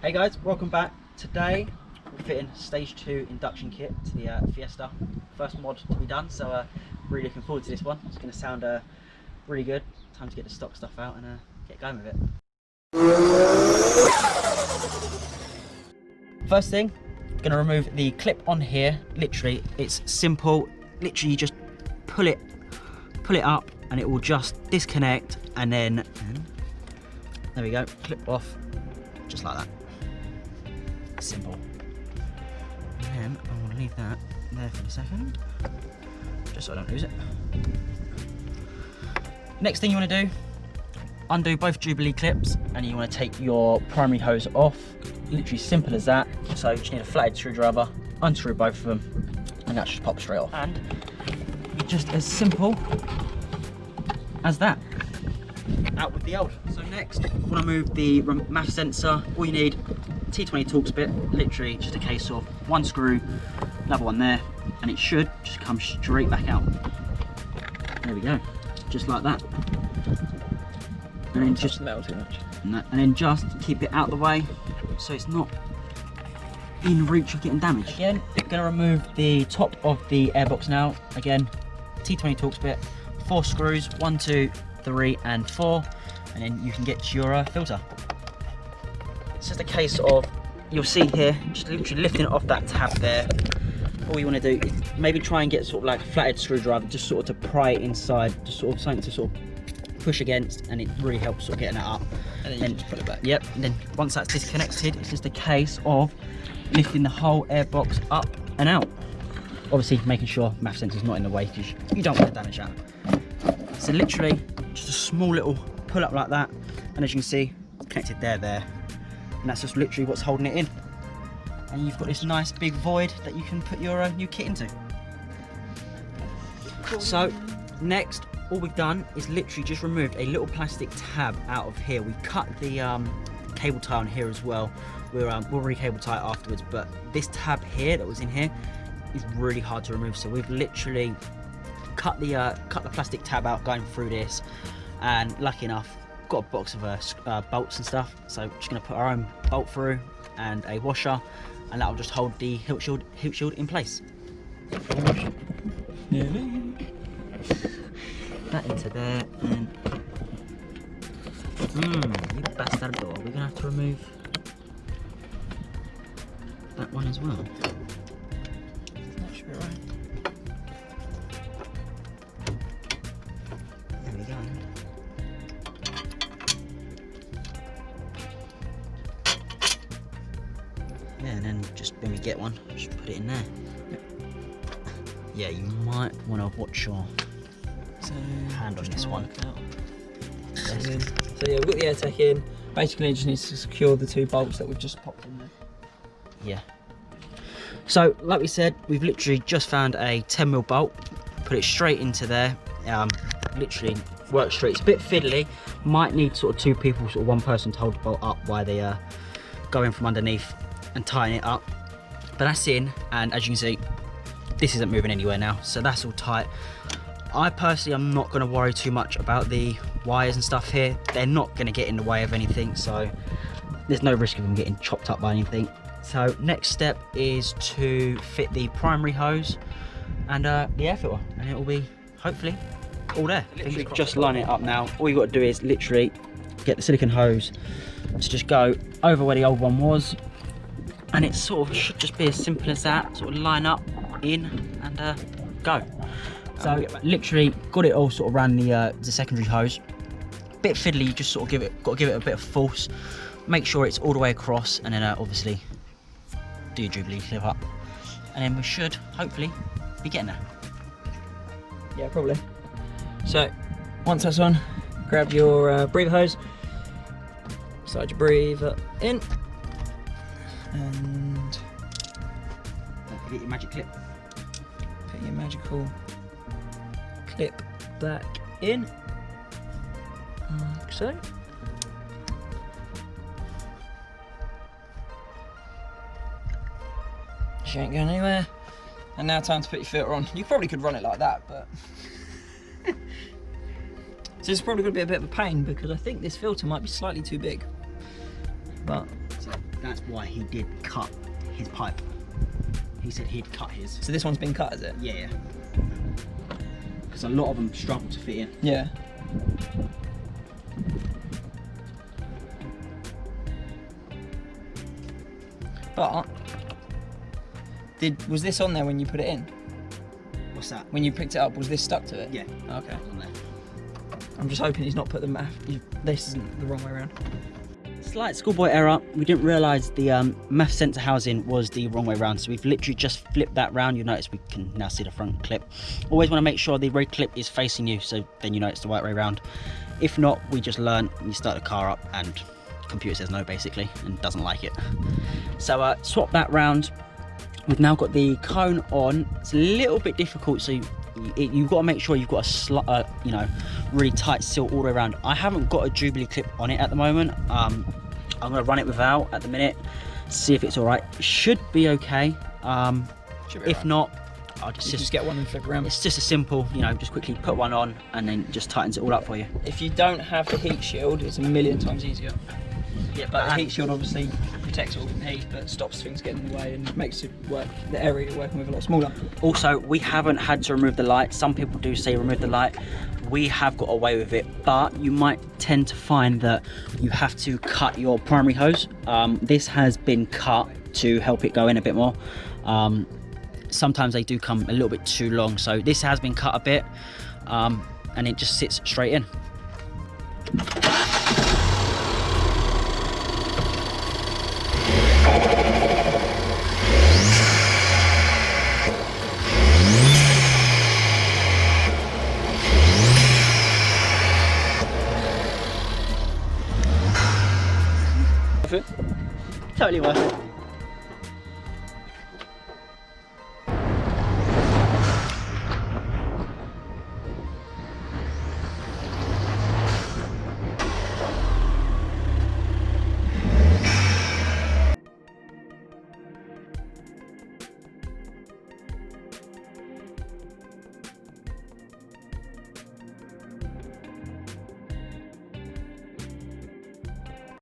Hey guys, welcome back. Today we're fitting stage 2 induction kit to the Fiesta. First mod to be done, so really looking forward to this one. It's going to sound really good. Time to get the stock stuff out and get going with it. First thing, going to remove the clip on here. Literally, it's simple. Literally, you just pull it up and it will just disconnect, and then there we go, clip off just like that. Simple. And I want to leave that there for a second, just so I don't lose it. Next thing you want to do, undo both Jubilee clips, and you want to take your primary hose off. Literally simple as that. So you just need a flathead screwdriver, unscrew both of them, and that should pop straight off. And just as simple as that. Out with the old. So next, want to move the MAF sensor. All you need, T20 Torx bit, literally just a case of one screw, another one there, and it should just come straight back out. There we go, just like that. And then just metal too much. And then just keep it out the way so it's not in reach of getting damaged. Again, gonna remove the top of the airbox now. Again, T20 Torx bit, 4 screws, 1, 2, 3 and 4, and then you can get your filter. It's just a case of, you'll see here, just literally lifting it off that tab there. All you want to do is maybe try and get sort of like a flathead screwdriver, just sort of to pry it inside, just sort of something to sort of push against, and it really helps sort of getting it up. And then you just put it back. Yep, and then once that's disconnected, it's just a case of lifting the whole airbox up and out. Obviously making sure MAF sensor's not in the way, because you don't want to damage that. So literally, just a small little pull up like that, and as you can see, it's connected there, and that's just literally what's holding it in. And you've got this nice big void that you can put your new kit into. Cool. So next, all we've done is literally just removed a little plastic tab out of here. We cut the cable tie on here as well. We'll re-cable tie it afterwards, but this tab here that was in here is really hard to remove. So we've literally cut the plastic tab out going through this, and lucky enough, got a box of bolts and stuff. So we're just going to put our own bolt through and a washer, and that will just hold the hilt shield in place. That into there, and you bastardo, we're going to have to remove that one as well. That should be right. There we go. Yeah, and then just when we get one, just put it in there. Yep. Yeah, you might want to watch your hand on this one. So yeah, we've got the AirTech in. Basically, it just needs to secure the 2 bolts that we've just popped in there. Yeah. So, like we said, we've literally just found a 10mm bolt, put it straight into there. Literally works straight. It's a bit fiddly. Might need sort of 2 people, sort of one person to hold the bolt up while they go in from underneath and tighten it up. But that's in, and as you can see, this isn't moving anywhere now, so that's all tight. I personally am not going to worry too much about the wires and stuff here. They're not going to get in the way of anything, so there's no risk of them getting chopped up by anything. So next step is to fit the primary hose and the air filter, and it will be hopefully all there. Just line it up now. All you've got to do is literally get the silicone hose to just go over where the old one was, and it sort of should just be as simple as that. Sort of line up, in, and go. So literally got it all sort of around the secondary hose. Bit fiddly, you just sort of got to give it a bit of force. Make sure it's all the way across, and then obviously do your Jubilee clip up, and then we should hopefully be getting there. Yeah, probably. So once that's on, grab your breather hose, slide your breather in, and Don't forget your magic clip. put your magical clip back in, like so. She ain't going anywhere. And now time to put your filter on. You probably could run it like that, but So this is probably going to be a bit of a pain because I think this filter might be slightly too big. But that's why he did cut his pipe. He said he'd cut his. So this one's been cut, is it? Yeah. Because a lot of them struggle to fit in. Yeah. But was this on there when you put it in? What's that? When you picked it up, was this stuck to it? Yeah. Okay. On there. I'm just hoping he's not put the math. This isn't the wrong way around. Slight schoolboy error. We didn't realise the math sensor housing was the wrong way around, so we've literally just flipped that round. You notice we can now see the front clip. Always want to make sure the rear clip is facing you, so then you know it's the right way around. If not, we just learn. You start the car up and the computer says no, basically, and doesn't like it. So swap that round. We've now got the cone on. It's a little bit difficult, so you've got to make sure you've got a really tight seal all the way around. I haven't got a Jubilee clip on it at the moment. I'm going to run it without at the minute, see if it's all right. It should be okay. If right. not, I'll just get one and flip around. It's just a simple, just quickly put one on and then just tightens it all up for you. If you don't have the heat shield, it's a million times easier. Yeah, but the heat shield obviously protects all from heat, but stops things getting in the way and makes the area you're working with a lot smaller. Also, we haven't had to remove the light. Some people do say remove the light. We have got away with it, but you might tend to find that you have to cut your primary hose. This has been cut to help it go in a bit more. Sometimes they do come a little bit too long, so this has been cut a bit, and it just sits straight in. Totally worth it.